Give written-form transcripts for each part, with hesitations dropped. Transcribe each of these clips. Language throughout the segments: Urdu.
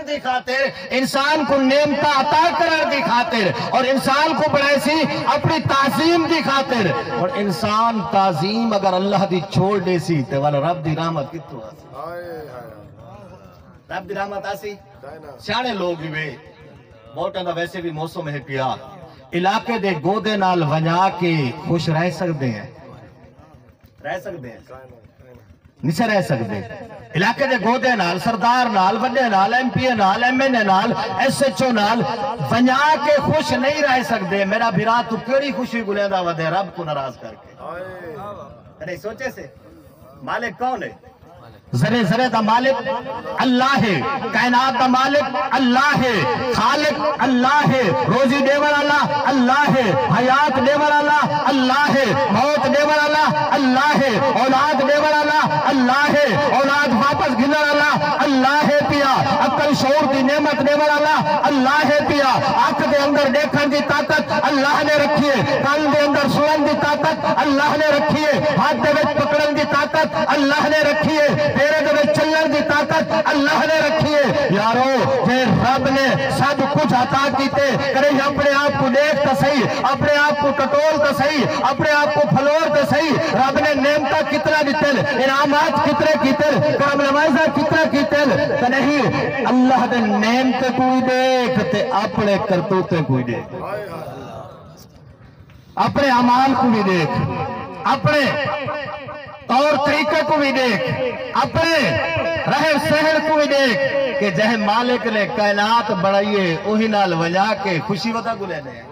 دی خاطر انسان کو نعمتہ عطا کرن دی خاطر اور انسان کو بڑھائے سی اپنی تعظیم دی خاطر اور انسان تعظیم اگر اللہ دی چھوڑ دے سی تو والا رب دی رحمت کتو آسی رب دی رحمت آسی سیانے لوگ بھی موٹا دا ویسے بھی موسم ہے پیا علاقے دے گودے نال ونیا کے خوش رہ سکتے ہیں نہیں رہ سکتے علاقے دے گودے نال سردار نال وڈے نال ایم پی نال ایم این اے نال ایس ایچ او نال ونیا کے خوش نہیں رہ سکتے میرا بھرا تو کیڑی خوشی گلیندہ ودے رب کو ناراض کر کے نہیں سوچے سے مالک کون ہے ذرے ذرے دا مالک اللہ ہے کائنات دا مالک اللہ ہے خالق اللہ ہے روزی دے والا اللہ ہے حیات دے والا اللہ ہے موت دے والا اللہ ہے اولاد دے والا اللہ ہے اولاد واپس گھنے والا اللہ ہے پیا عقل شعور دی نعمت دے والا اللہ ہے پیا آنکھ دے اندر دیکھن دی طاقت اللہ نے رکھی ہے کان دے اندر سنن دی طاقت اللہ نے رکھی ہے ہاتھ دے وچ پکڑن دی طاقت اللہ نے رکھی ہے تیرے دے چلن دی طاقت اللہ نے رکھی ہے یارو کہ رب نے سب کچھ عطا کیتے کرے اپنے آپ کو دیکھ تا صحیح اپنے آپ کو ٹٹول تا صحیح اپنے آپ کو پھلور تا صحیح رب نے نعمتہ کتنا دیتل انعامات کتنے کیتل کرم نوازہ کتنا کیتل کہ نہیں اللہ دے نعمت کوئی دیکھ تے اپنے کرتوتے کوئی دیکھ اپنے عمال کو بھی دیکھ اپنے طور طریقے کو بھی دیکھ اپنے رہن سہن کو بھی دیکھ کہ جہے مالک نے کائنات بڑھائیے وہی نال ونیا کے خوشی ودا گلینے ہیں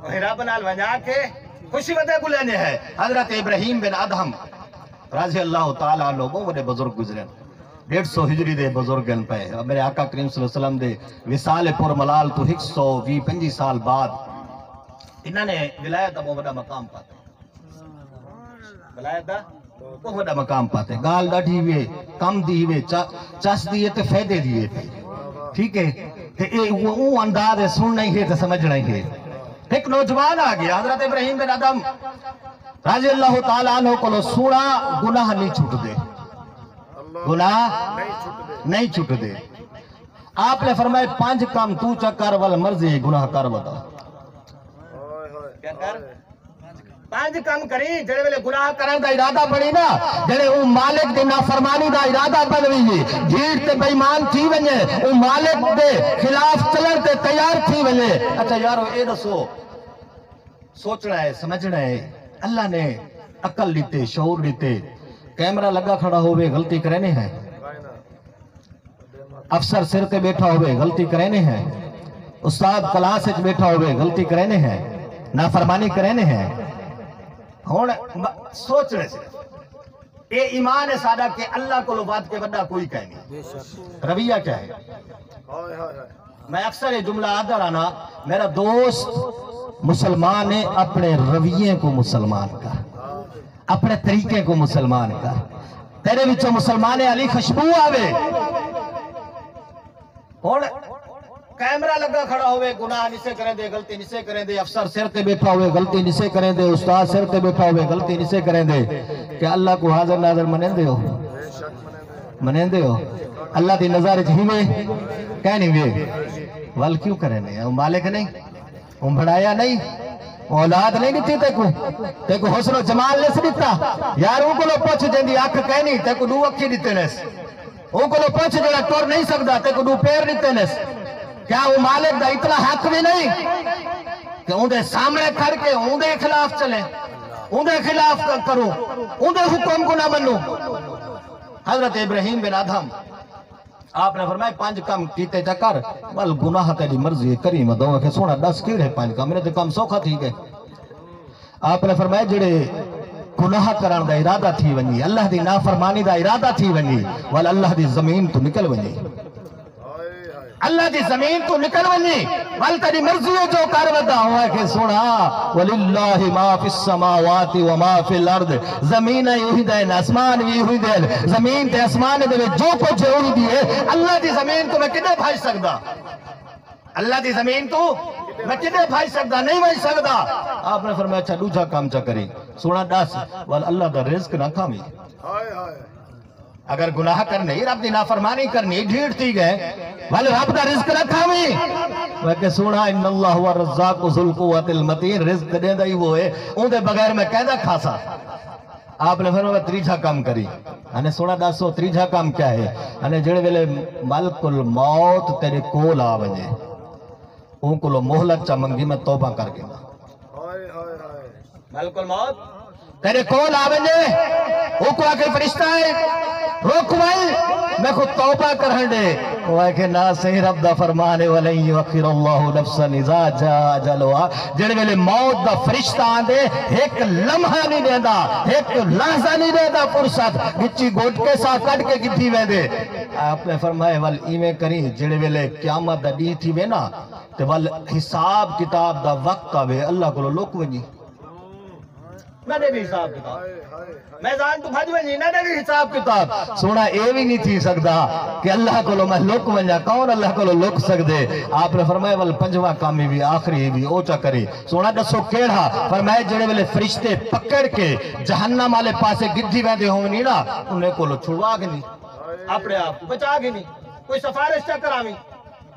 وہی رب نال ونیا کے خوشی ودا گلینے ہیں حضرت ابراہیم بن ادہم رضی اللہ تعالیٰ لوگوں وہ بزرگ گزرے 150 ہجری دے بزرگ پہ میرے آقا کریم صلی اللہ علیہ وسلم دے وصال پر ملال تو 125 سال بعد انہوں نے ولایت ابو بڑا مقام پاتے ولایت دا وہ بڑا مقام پاتے گال دا دیوے کم دیوے چس دیئے تے فیدے دیئے تے ٹھیک ہے وہ انداز سن نہیں ہے تے سمجھ نہیں ہے ایک نوجوان آگیا حضرت ابراہیم بن ادم رضی اللہ تعالیٰ عنہ کو لو سوڑا گناہ نہیں چھوٹ دے گناہ نہیں چھوٹ دے آپ نے فرمائے 5 کام تو چکر والمرضی گناہ کر بتا کیا کر 5 کام کری جڑے ویلے گناہ کرن دا ارادہ بڑی نا جڑے او مالک دی نافرمانی دا ارادہ بنوی جھیٹ تے بے ایمان تھی ونجے او مالک دے خلاف چلن تے تیار تھی ونجے اچھا یارو اے دسو سوچنا ہے سمجھنا ہے اللہ نے عقل دیتے شعور دیتے کیمرہ لگا کھڑا ہوئے غلطی کرنے ہیں افسر سر تے بیٹھا ہوئے غلطی کرنے ہیں استاد کلاس وچ بیٹھا ہوئے غلطی کرنے ہیں نافرمانی کرنے ہیں ہون سوچنے سے اے ایمان ہے سادہ کہ اللہ کو لبات کے بڑا کوئی کہیں نہیں رویہ کیا ہے میں اکثر یہ جملہ آدھا رہنا میرا دوست مسلمان ہے اپنے رویے کو مسلمان کا اپنے طریقے کو مسلمان کا تیرے بچوں مسلمان علی خوشبو آوے اور کیمرہ لگا کھڑا ہوئے گناہ نسے کریں دے غلطی نسے کریں دے افسر سر تے بیٹھا ہوئے غلطی نسے کریں دے استاد سر تے بیٹھا ہوئے غلطی نسے کریں دے کہ اللہ کو حاضر ناظر منیں دے ہو اللہ دی نظر جھیمے کہنی وے وال کیوں کریں دے وہ مالک نہیں وہ بڑھایا نہیں اولاد نہیں دیتی تے کو حسن و جمال نہیں دیتا یار ان کو لو پوچھ جندی آنکھ کہنی تے کو 2 اکھی دیتے نیس ان کو لو پوچھ جڑا ٹور نہیں سکتا تے کو 2 پیر دیتے نیس کیا وہ مالک دا اتنا حق بھی نہیں کہ ان دے سامنے کھڑ کے ان دے خلاف چلیں ان دے خلاف کرو ان دے حکم کو نہ بنو حضرت ابراہیم بن ادہم آپ نے فرمایا 5 کام کیتے چکر بل گناہ تیری مرضی کریم دو کہ سونا 10 کیڑے 5 کام میرے تے کام سوکھا تھی گئے آپ نے فرمایا جڑے گناہ کرن دا ارادہ تھی ونی اللہ دی نافرمانی دا ارادہ تھی ونی ول اللہ دی زمین تو نکل ونی اللہ دی زمین تو نکل ونی ول تیری مرضی جو کر ودا ہوا کہ سونا وللہ ما فی السماوات و ما فی الارض زمین یہی دین اسمان بھی ہوئی دین زمین تے اسمان دے جو کچھ ہوئی دی ہے اللہ دی زمین تو میں کدے بھائی سکدا اللہ دی زمین تو میں کدے بھائی سکدا نہیں بھائی سکدا آپ نے فرمایا اچھا دوسرا کام چا کری سونا 10 ول اللہ دا رزق نہ کھاویں اگر گناہ کرنے رب دی نافرمانی کرنی ڈھیٹ تھی گئے والے رب دا رزق رکھا ہوئی میں کہ سونا ان اللہ ہوا رزاق ذو القوت المتین رزق دے دا ہی وہ ہے ان دے بغیر میں کہہ دا کھاسا آپ نے فرمایا تریجھا کام کری انہیں سونا دسو تریجھا کام کیا ہے انہیں جڑے ویلے ملک الموت تیرے کول آ وجے ان کو لو مہلت چا منگی میں توبہ کر کے ملک الموت تیرے کول آ وجے وہ کو آکے فرشتہ ہے روک بھائی میں خود توبہ کرن دے وہ ہے کہ نا صحیح رب دا فرمانے وَلَن يُؤَخِّرَ اللَّهُ نَفْسًا إِذَا جَاءَ أَجَلُهَا جڑے ویلے موت دا فرشتہ آندے ایک لمحہ نہیں دیندا ایک لحظہ نہیں دیندا فرصت گچی گھٹ کے ساتھ کٹ کے کتھی ویندے آپ نے فرمائے ول ایویں کریں جڑے ویلے قیامت دا ڈی تھی وینا تے ول حساب کتاب دا وقت آوے اللہ کو لوک ونجی میں نے بھی حساب کتاب میں زان تو بھج ونجی میں نے بھی حساب کتاب سونا اے بھی نہیں تھی سکتا کہ اللہ کو لو میں لوک ونجا کون اللہ کو لو لوک سکدے آپ نے فرمایا ول پنجواں کامی بھی آخری بھی اوچا کرے سونا دسو کیڑا فرمایا جڑے ویلے فرشتے پکڑ کے جہنم والے پاسے گدھی ویندے ہونی نا انہیں کو لو چھڑوا کے نہیں اپنے آپ کو بچا کے نہیں کوئی سفارش چا کراویں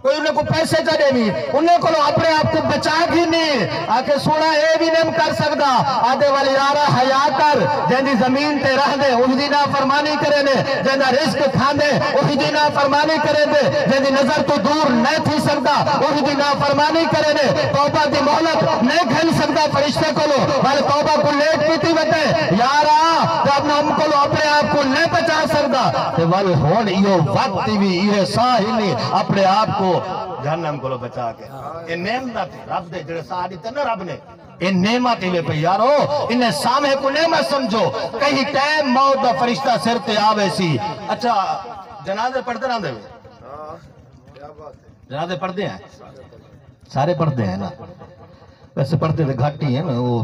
کوئی انہیں کو پیسے چڑھے نہیں انہیں کو اپنے آپ کو بچا بھی نہیں آکے سونا اے بھی نہیں کر سکتا آدھے والی یارہ حیا کر جہاں زمین تے رہ دے وہی دی نافرمانی کرے دے جہاں رزق کھان دے وہی دی نافرمانی کرے دے جہاں نظر تو دور نہیں تھی سکتا وہی دی نافرمانی کرے دے توبہ دی مہلت نہیں کھل سکتا فرشتے کو لو والے توبہ کو لیٹ پیتی بتے یارہ جب ہم کو لو اپنے آپ کو نہیں بچا سکتا تو والے ہون ایو وقت بھی یہ ساہی اپنے آپ کو جہنم کو لو بچا کے یہ نعمت رب دے جڑے ساڑی تے نا رب نے یہ نعمت ہی پہ یارو انہیں سامنے کو نعمت سمجھو کہیں ٹائم موت دا فرشتہ سر تے آوے سی اچھا جنازے پڑھتے رہنے ہوئے جنازے پڑھتے ہیں سارے پڑھتے ہیں نا ویسے پڑھتے تھے گھاٹی ہیں نا وہ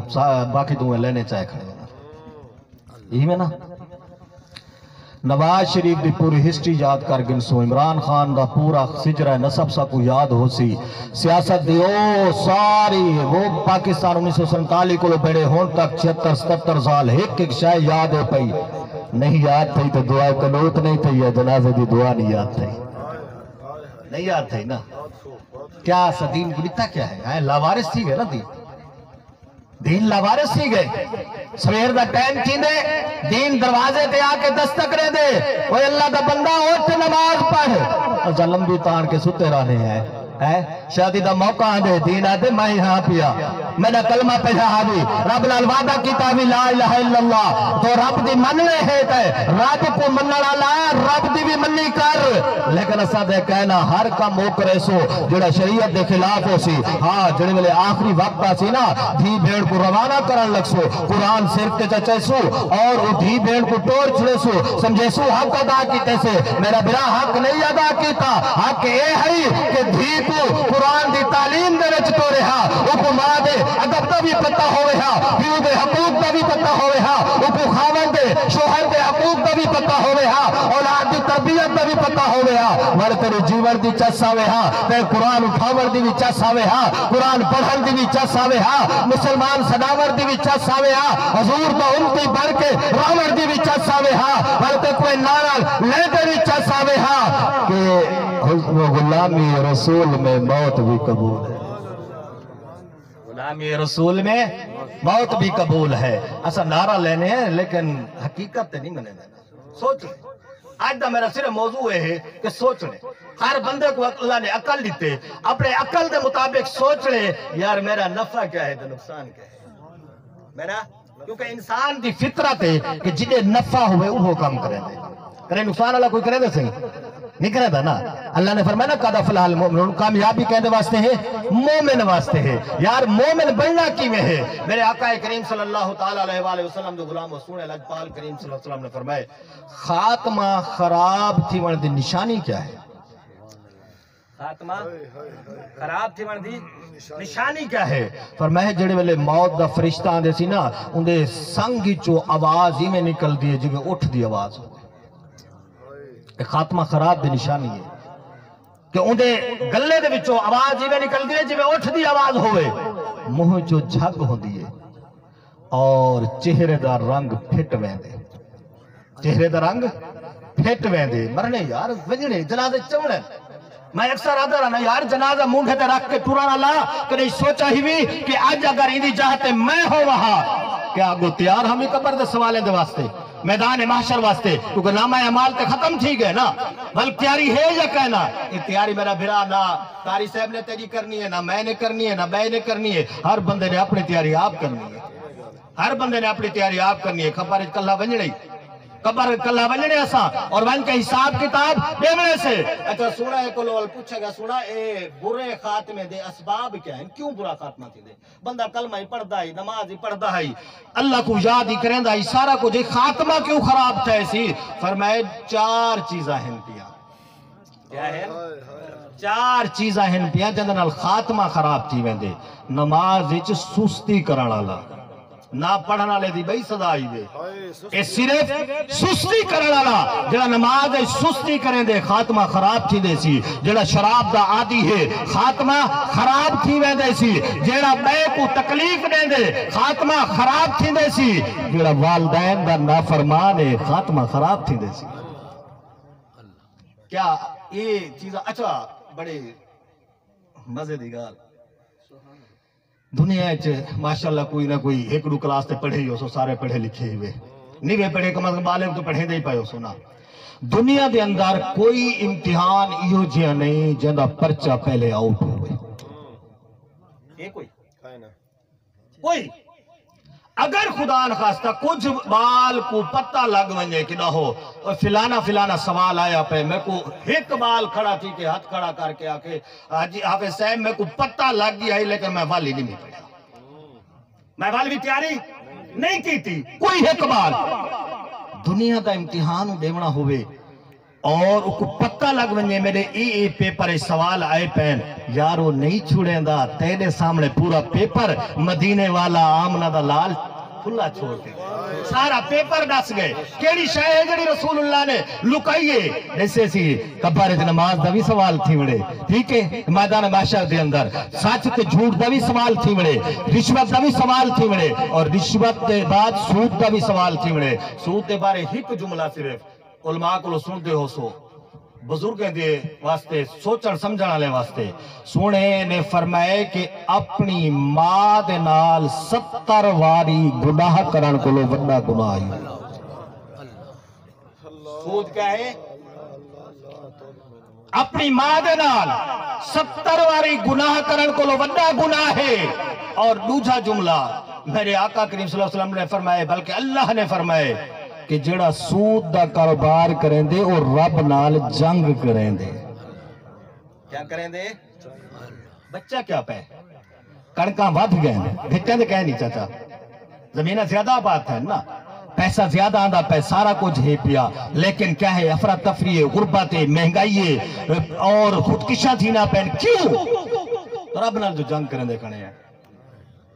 باقی تمہیں لینے چاہے کھڑے ہیں یہی میں نا نواز شریف دی پوری ہسٹری یاد کر گن سو عمران خان دا پورا سجرہ نسب سا کو یاد ہو سی سیاست دی او ساری وہ پاکستان 1947 کو لو بیڑے ہون تک 76-77 سال ایک شاہ یاد ہے پئی نہیں یاد تھی تو دعا کنوت نہیں تھی یا جنازے دی دعا نہیں یاد تھی نہیں یاد تھی نا کیا صدین گلتا کیا ہے لاوارس تھی گئے نا دین لاوارس تھی گئے سویر دا ٹائم تھی دے دین دروازے تے آکے دستک رہ دے وہ اللہ دا بندہ اٹھ نماز پڑھ اور ظلم بھی تان کے ستے رہنے ہیں شادی دا موقع آدھے دین آدھے میں یہاں پیا میں نے کلمہ پہا بھی رب لال وعدہ کیتا بھی لا الہ الا اللہ تو رب دی مننے ہے رب کو مننا لا رب دی بھی مننی کر لیکن اسا دے کہنا ہر کام موکرے سو جڑا شریعت دے خلاف ہو سی ہاں جڑے ملے آخری وقت آسی نا دھی بھیڑ کو روانہ کرن لگ سو قرآن صرف تے چچے سو اور وہ دھی بھیڑ کو ٹوڑ چھڑے سو سمجھے سو حق ادا کیتے سے میرا برا حق نہیں ادا کیتا حق اے ہے کہ دھی قرآن دی تعلیم دے وچ تو رہا اوکو ماں دے ادب دا بھی پتہ ہوئے ہا پیو دے حقوق دا بھی پتہ ہوئے ہا اوکو خاون دے شوہر دے حقوق دا بھی پتہ ہوئے ہا اولاد دی تربیت دا بھی پتہ ہوئے ہا مر تیرے جیون دی چس آوے ہا تے قرآن اٹھاور دی بھی چس آوے ہا قرآن پڑھن دی بھی چس آوے ہا مسلمان صداور دی بھی چس آوے ہا حضور دا امتی بڑھ کے راور دی بھی چس آوے ہا مر تے کوئی نارال لے دے بھی چس آوے ہا کہ غلامی رسول میں موت بھی قبول ہے غلامی رسول میں موت بھی قبول ہے ایسا نعرہ لینے ہیں لیکن حقیقت نہیں منے دینا سوچ لیں آج دا میرا صرف موضوع ہے کہ سوچ لیں ہر بندے کو اللہ نے عقل دیتے اپنے عقل دے مطابق سوچ لیں یار میرا نفع کیا ہے تو نقصان کیا ہے میرا کیونکہ انسان دی فطرت ہے کہ جنہیں نفع ہوئے وہ کام کریں دے کریں نقصان اللہ کوئی کرے دے صحیح نہیں کرے دا نا اللہ نے فرمایا نا قد افلح المؤمنون کامیابی کہنے واسطے ہے مومن واسطے ہے یار مومن بننا کی میں ہے میرے آقا کریم صلی اللہ تعالی علیہ وآلہ وسلم جو غلام وسون لجپال کریم صلی اللہ علیہ وسلم نے فرمائے خاتمہ خراب تھی ون دی نشانی کیا ہے خاتمہ خراب تھی ون دی نشانی کیا ہے فرمائے جڑے والے موت دا فرشتہ آندے سی نا اندے سنگی چو آواز ہی میں نکل دیئے جو اٹھ دی آواز ہوتے خاتمہ خراب دی نشانی ہے کہ اندے گلے دے وچوں آواز ہی میں نکل دیئے جو اٹھ دی آواز ہوئے منہ جو جھگ ہو دیئے اور چہرے دا رنگ پھٹ ویندے چہرے دا رنگ پھٹ ویندے مرنے یار وجنے جنازے چوڑے میں اکثر آدھا رہا نا یار جنازہ مونڈے تے رکھ کے ٹورانا لا کدی سوچا ہی بھی کہ آج اگر ایندی جاہتے میں ہو وہاں کیا گو تیار ہمیں قبر دے سوالیں دے واسطے میدان محشر واسطے کیونکہ نامہ اعمال تے ختم تھی گئے نا بل تیاری ہے یا کہنا یہ تیاری میرا بھرا نہ قاری صاحب نے تیری کرنی ہے نہ میں نے کرنی ہے نہ میں نے کرنی ہے ہر بندے نے اپنی تیاری آپ کرنی ہے ہر بندے نے اپنی تیاری آپ کرنی ہے خبر کلہ ونجڑی قبر کلہ ونجنے ایسا اور ون کے حساب کتاب دیونے سے اچھا سونا ہے کلول پوچھے گا سونا اے برے خاتمے دے اسباب کیا ہیں کیوں برا خاتمہ تھی دے بندہ کلمہ ہی پڑھتا ہی نماز ہی پڑھتا ہی اللہ کو یاد ہی کریں دا ہی سارا کو جے خاتمہ کیوں خراب تھا ایسی فرمائے 4 چیزیں ہیں پیا کیا ہے 4 چیزیں ہیں پیا جندن الخاتمہ خراب تھی ویندے نماز اچ سستی کرانا لا نہ پڑھنا لے دی بھئی صدا ہی دے اے صرف سستی کرنا لا جڑا نماز سستی کریں دے خاتمہ خراب تھی دے سی جڑا شراب دا عادی ہے خاتمہ خراب تھی وے دے سی جڑا بے کو تکلیف دے دے خاتمہ خراب تھی دے سی جڑا والدین دا نافرمان ہے خاتمہ خراب تھی دے سی کیا یہ چیزیں اچھا بڑے مزے دی گال دنیا ماشاءاللہ کوئی نہ کوئی ایک دو کلاس تے پڑھے ہی ہو سو سارے پڑھے لکھے ہوئے نہیں وہ پڑھے کم از کم بالغ تو پڑھے دے ہی پائے ہو سونا دنیا دے اندر کوئی امتحان ایو جیا نہیں جندہ پرچہ پہلے آؤٹ ہوئے یہ کوئی اگر خدا نخواستہ کچھ بال کو پتہ لگ ونجے کہ نہ ہو اور فلانا سوال آیا پہ میں کو ایک بال کھڑا تھی کہ ہاتھ کھڑا کر کے آکے حافظ صاحب میں کو پتہ لگ گیا ہی لیکن میں والی نہیں پڑھا میں والی بھی تیاری نہیں کی تھی کوئی ایک بال دنیا کا امتحان دیونا ہوئے اور کو پتہ لگ ونجے میرے ای پیپر سوال آئے پین یارو نہیں چھوڑیں دا تیرے سامنے پورا پیپر مدینے والا آمنہ دا لال کھلا چھوڑ کے سارا پیپر ڈس گئے کیڑی شاہ ہے جڑی رسول اللہ نے لکائیے جیسے سی کبارت نماز دا بھی سوال تھی وڑے ٹھیک ہے میدان محشر دے اندر سچ تے جھوٹ دا بھی سوال تھی وڑے رشوت دا بھی سوال تھی وڑے اور رشوت دے بعد سود دا بھی سوال تھی وڑے سود دے بارے ایک جملہ صرف علماء کو سن دے ہو سو بزرگیں دے واسطے سوچن سمجھنا لے واسطے سونے نے فرمائے کہ اپنی ماں دے نال 70 واری گناہ کرن کو لو بڑا گناہ ہے سود کیا ہے اپنی ماں دے نال 70 واری گناہ کرن کو لو بڑا گناہ ہے اور دوسرا جملہ میرے آقا کریم صلی اللہ علیہ وسلم نے فرمائے بلکہ اللہ نے فرمائے کہ جڑا سود دا کاروبار کریں دے اور رب نال جنگ کریں دے کیا کریں دے بچہ کیا پہ کڑکاں ود گئے ہیں بھٹیں دے کہہ نہیں چاہتا زمینہ زیادہ بات ہے نا پیسہ زیادہ آندہ پہ سارا کچھ ہے پیا لیکن کیا ہے افراتفری غربت مہنگائی اور خودکشاں تھی نہ پہن کیوں رب نال جو جنگ کریں دے کھڑے ہیں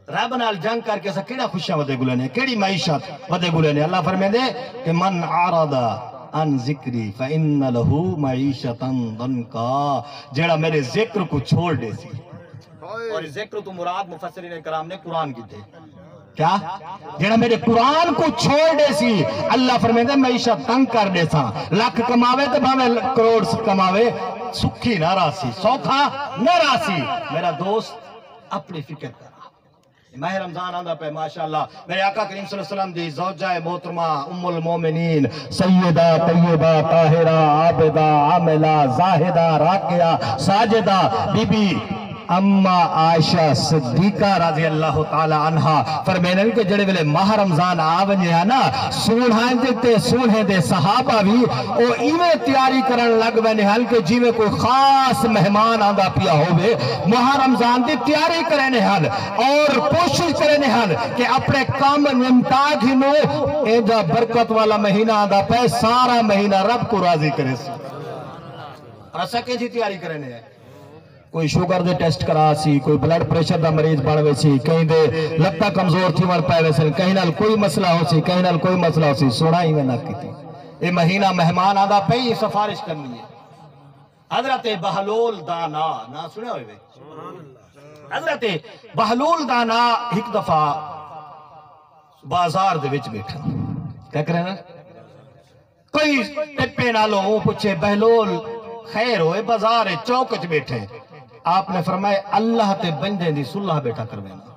رب نال جنگ کر کے کیڑا خوشیاں ودے گلے نے کیڑی معیشت ودے گلے نے اللہ فرمائے دے کہ من عارض عن ذکری فإن له معیشتا ضنکا جڑا میرے ذکر کو چھوڑ دے سی اور ذکر تو مراد مفسرین کرام نے قرآن کی تھے کیا جڑا میرے قرآن کو چھوڑ دے سی اللہ فرمائے دے معیشت تنگ کر دے سا لاکھ کماوے تو بھاوے کروڑ کماوے سکھی نہ راسی سوکھا نہ راسی میرا دوست اپنی فکر کر ماہ رمضان آندہ پہ ماشاءاللہ میرے آقا کریم صلی اللہ علیہ وسلم دی زوجہ محترمہ ام المومنین سیدہ طیبہ طاہرہ عابدہ عاملہ زاہدہ راکعہ ساجدہ بی بی اما عائشہ صدیقہ رضی اللہ تعالی عنہ فرمائے کہ جڑے ویلے ماہ رمضان آونجے ہیں نا سونے دے صحابہ بھی او ایویں تیاری کرن لگ وینے ہن کہ جیویں کوئی خاص مہمان آندا پیا ہوئے ماہ رمضان دی تیاری کرنے ہن اور کوشش کرنے ہن کہ اپنے کام نمٹا گھنو ایجا برکت والا مہینہ آندا پہ سارا مہینہ رب کو راضی کرے سی ایسا کیسی تیاری کرنے ہیں کوئی شوگر دے ٹیسٹ کرا سی کوئی بلڈ پریشر دا مریض بڑھوے سی کہیں دے لگتا کمزور تھی ون پائے سی کہیں نال کوئی مسئلہ ہو سی کہیں نال کوئی مسئلہ ہو سی سونا ہی میں نہ کی تھی یہ مہینہ مہمان آدھا پہ ہی سفارش کرنی ہے حضرت بہلول دانا نا سنے ہوئے بے حضرت بہلول دانا ایک دفعہ بازار دے وچ بیٹھا کیا کرے نا کوئی ٹپے نہ لو وہ پوچھے بہلول خیر ہوئے بازار چوک چ بیٹھے آپ نے فرمائے اللہ تے بندے دی صلح بیٹھا کروانا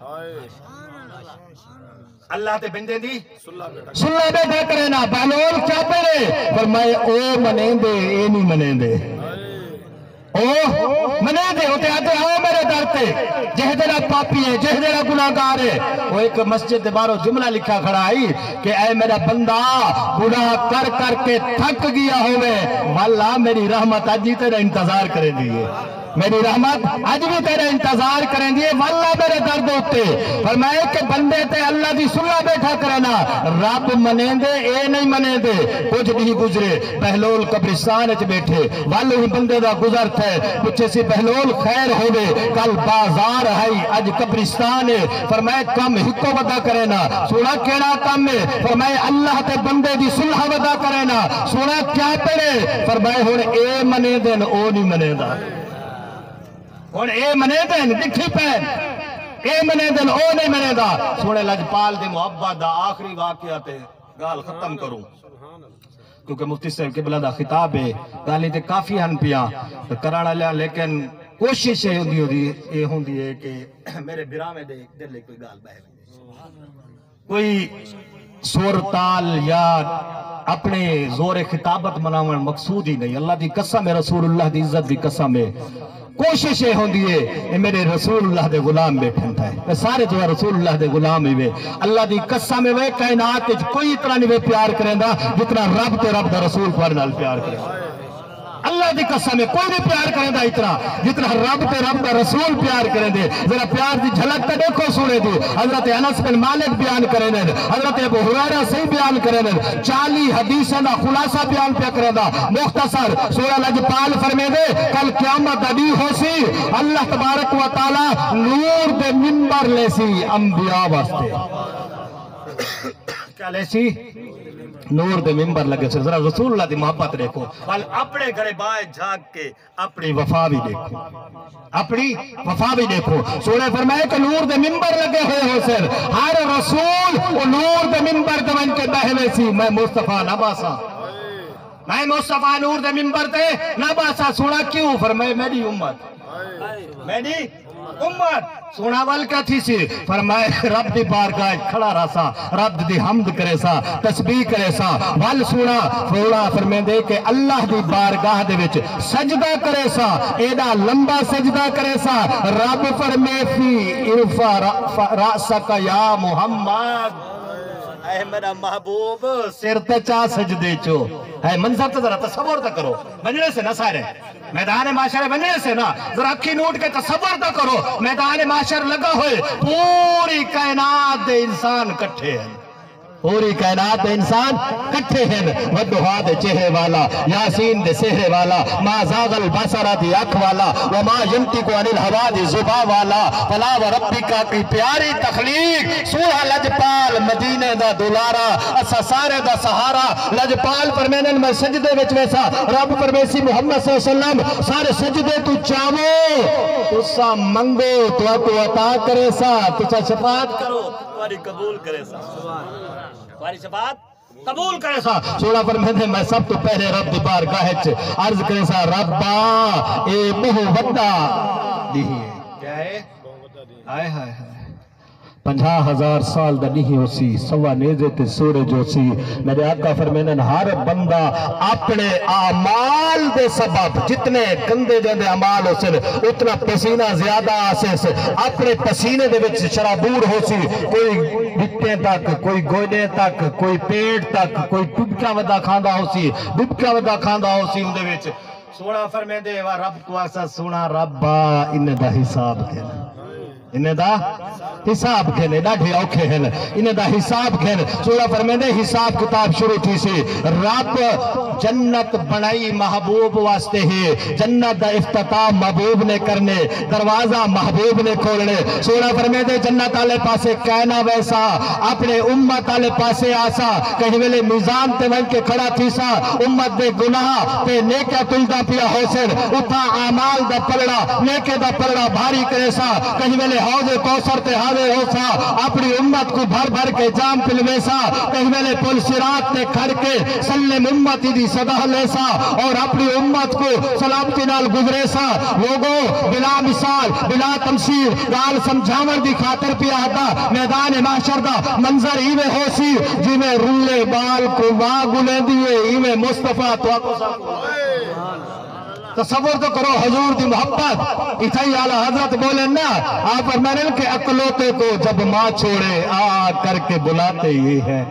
اللہ تے بندے دی صلح بیٹھا کرنا بہلول کیا پڑے فرمائے او منے دے اے نہیں منے دے او منے دے ہوتے آتے آؤ میرے در تے جہدرہ پاپی ہے جہدرہ گناہگار ہے وہ ایک مسجد دے بارو جملہ لکھا کھڑا آئی کہ اے میرا بندہ گناہ کر کر کے تھک گیا ہوئے واللہ میری رحمت آج ہی تیرا انتظار کرے دیئے میری رحمت آج بھی تیرا انتظار کریں دیئے واللہ میرے درد ہوتے فرمائے کہ بندے تے اللہ دی صلح بیٹھا کرنا رب منے دے اے نہیں منے دے کچھ نہیں گزرے بہلول قبرستان اچ بیٹھے واللہ ہی بندے دا گزر تھے پچھے سی بہلول خیر ہوئے کل بازار ہے آج قبرستان ہے فرمائے کم ہکو ودا کرنا سونا کیڑا کم ہے فرمائے اللہ تے بندے دی صلح ودا کرنا سونا کیا پڑے فرمائے ہون اے منے دے او نہیں منے دا اور اے منے دن دکھی پہن اے منے دن او نہیں منے دا سونے لجپال دی محبت دا آخری واقعہ تے گال ختم کروں کیونکہ مفتی صاحب قبلہ دا خطاب ہے گالی تے کافی ہن پیا کرانا لیا لیکن کوشش یہ ہوندی ہے کہ میرے برامے دے دل لے کوئی گال بہر کوئی سور تال یا اپنے زور خطابت مناون مقصود ہی نہیں اللہ دی قسم ہے رسول اللہ دی عزت دی قسم ہے کوشش یہ ہوندی ہے میرے رسول اللہ دے غلام بیٹھن تھا ہے سارے جو ہے رسول اللہ دے غلام ہوئے اللہ دی قسم ہے کائنات کوئی اتنا نہیں پیار کریں دا جتنا رب تے رب دا رسول پر پیار کریں اللہ دی قسم ہے کوئی نہیں پیار کریں دا اتنا جتنا رب تے رب دا رسول پیار کریں دے ذرا پیار دی جھلک تے دیکھو سنے دی حضرت انس بن مالک بیان کریں دے حضرت ابو ہریرہ سے بیان کریں دے 40 حدیثیں دا خلاصہ بیان پہ کریں دا مختصر سورہ لجپال فرمے دے کل قیامت ابھی ہو سی اللہ تبارک و تعالی نور دے منبر لے سی انبیاء واسطے کیا لے سی نور دے ممبر لگے سے ذرا رسول اللہ دی محبت دیکھو وال اپنے گھرے بائے جھاگ کے اپنی وفا بھی دیکھو اپنی وفا بھی دیکھو سورہ فرمائے کہ نور دے ممبر لگے ہوئے ہو سر ہر رسول وہ نور دے ممبر دوان کے بہوے سی میں مصطفیٰ نہ باسا میں مصطفیٰ نور دے ممبر تے نہ باسا سونا کیوں فرمائے میری امت سونا وال کیا تھی سی فرمائے رب دی بارگاہ کھڑا رہا رب دی حمد کرے سا تسبیح کرے سا وال سونا فرمائے دے کہ اللہ دی بارگاہ دے وچ سجدہ کرے سا ایڈا لمبا سجدہ کرے سا رب فرمائے فی ارفع رأسک یا محمد اے میرا محبوب سر تچا سجدے چو اے منظر تا ذرا تصور تا کرو بنجنے سے نہ سارے میدان معاشر بننے سے نا ذرا اکھی نوٹ کے تصور تا کرو میدان معاشر لگا ہوئے پوری کائنات دے انسان کٹھے ہیں پوری کائنات دے انسان کٹھے ہیں ودہا دے چہرے والا یاسین دے سہرے والا ما زاغ البصر دی اکھ والا وما ینطق عن الہوا دی زبا والا فلا وربکا کی پیاری تخلیق سورہ لجپال مدینہ دا دولارا اسا سارے دا سہارا لجپال فرمینن میں سجدے وچ ویسا رب فرمیسی محمد صلی اللہ علیہ وسلم سارے سجدے تو چاہو تو سا منگو تو عطا کرے سا تو شفاعت کرو تمہاری قبول کرے سا تمہاری شفاعت قبول کرے سا سوڑا فرمیدے میں سب تو پہلے رب دی بارگاہ عرض کرے سا ربا اے محبتہ دیئے کیا ہے آئے ہائے ہائے 50,000 سال دا نہیں ہو سی سوا نیزے تے سورج ہو سی میرے آقا فرمینن ہر بندہ اپنے اعمال دے سبب جتنے گندے جندے اعمال ہو سن اتنا پسینہ زیادہ آسے سے اپنے پسینے دے وچ شرابور ہو سی کوئی بٹے تک کوئی گونے تک کوئی پیٹ تک کوئی ڈبکا ودا کھاندہ ہو سی ڈبکا ودا کھاندہ ہو سی اندے وچ سونا فرمیندے وا رب کو آسا سونا ربا انہیں دا حساب دینا انہیں دا حساب کھینے ڈاڑھے اوکھے ہیں انہیں دا حساب کھینے سورہ فرمیندے حساب کتاب شروع تھی سے رب جنت بنائی محبوب واسطے ہی جنت دا افتتاح محبوب نے کرنے دروازہ محبوب نے کھولنے سورہ فرمیندے جنت آلے پاسے کہنا ویسا اپنے امت آلے پاسے آسا کہیں ویلے میزان تے ون کے کھڑا تھی سا امت دے گناہ تے نیکہ تلدہ پیا حسن اتھا اعمال دا پلڑا نیکہ دا پلڑا بھاری کرے سا کہیں ویلے حوض کوثر تے حاضر آوے ہوسا اپنی امت کو بھر بھر کے جام پلوے سا کہیں ویلے پل صراط نے کھڑ کے سلم امتی دی صدا لے سا اور اپنی امت کو سلامتی نال گزرے سا لوگوں بلا مثال بلا تمثیل گال سمجھاور دی خاطر پیا دا میدان محشر دا منظر ایویں ہو سی جی میں رلے بال کو واہ گلے دیئے ایویں مصطفیٰ تو آپ کو تصور تو کرو حضور دی محبت اتھائی اعلیٰ حضرت بولے نا آپ فرمانے کہ اکلوتے کو جب ماں چھوڑے آ کر کے بلاتے یہ ہے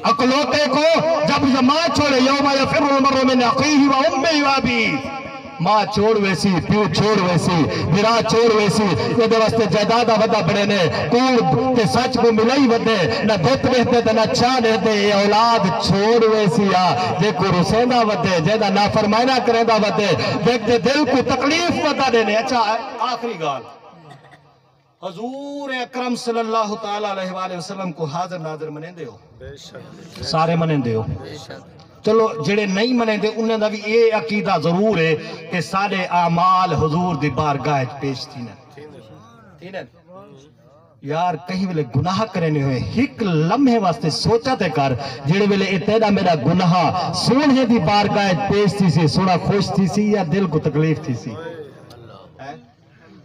اکلوتے کو جب ماں چھوڑے یوم یفر المرء من اخیہ و امیہ و ابیہ ماں چھوڑ ویسی پیو چھوڑ ویسی برا چھوڑ ویسی یہ دے واسطے جائیدادہ ودا بڑے نے کوڑ تے سچ کو ملائی ودے نہ دت رہتے تے نہ چاہ رہتے یہ اولاد چھوڑ ویسی جے کو رسیندہ ودے جیدہ نافرمائنہ کریندہ ودے دیکھ دے دل کو تکلیف ودا دینے اچھا آخری گال حضور اکرم صلی اللہ تعالیٰ علیہ وسلم کو حاضر ناظر منیں دے ہو سارے منیں دے ہو چلو جڑے نہیں منیں دے انہیں دا بھی یہ عقیدہ ضرور ہے کہ سارے اعمال حضور دی بارگاہ پیش تھی نا یار کہیں ویلے گناہ کرنے ہوئے ایک لمحے واسطے سوچا تے کر جڑے ویلے اتنا میرا گناہ سونے دی بارگاہ پیش تھی سی سونا خوش تھی سی یا دل کو تکلیف تھی سی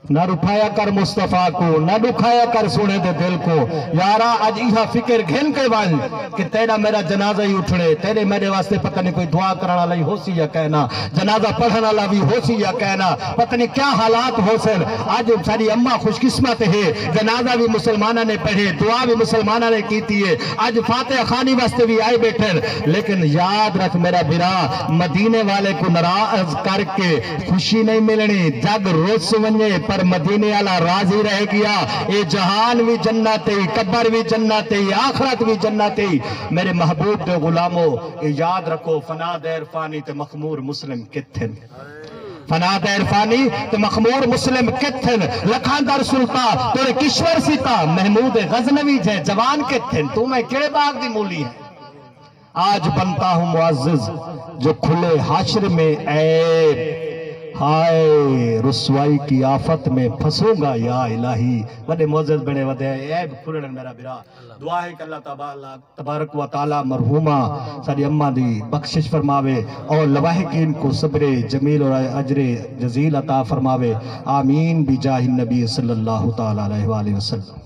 نہ رکھایا کر مصطفیٰ کو نہ دکھایا کر سونے دے دل کو یارا آج ایہا فکر گھن کے وان کہ تیرا میرا جنازہ ہی اٹھڑے تیرے میرے واسطے پتہ نہیں کوئی دعا کرانا لئی ہو سی یا کہنا جنازہ پڑھنا لئی ہو سی یا کہنا پتہ نہیں کیا حالات ہو سن آج ساری اممہ خوش قسمت ہے جنازہ بھی مسلمانہ نے پڑھے دعا بھی مسلمانہ نے کیتی ہے آج فاتح خانی واسطے بھی آئے بیٹھے لیکن یاد رکھ میرا برا مدینے والے کو ناراض کر کے خوشی نہیں ملنی جگ روز ونجے پر مدینے والا راضی رہ گیا اے جہان بھی جنت ہے قبر بھی جنت ہے آخرت بھی جنت ہے میرے محبوب دے غلاموں اے یاد رکھو فنا دیر فانی تے مخمور مسلم کتھن فنا دیر فانی تے مخمور مسلم کتھن لکھاندر سلطان تورے کشور سیتا محمود غزنوی جے جوان کتھن تو میں کیڑے باغ دی مولی ہے آج بنتا ہوں معزز جو کھلے حشر میں عیب ہائے رسوائی کی آفت میں پھنسوں گا یا الہی وڈے معزز بنے ودے عیب کھلن میرا برا دعا ہے کہ اللہ تبارک و تعالی مرحومہ ساری اممہ دی بخشش فرماوے اور لواحقین کو صبر جمیل اور اجر جزیل عطا فرماوے آمین بجاہ النبی صلی اللہ تعالی علیہ وآلہ وسلم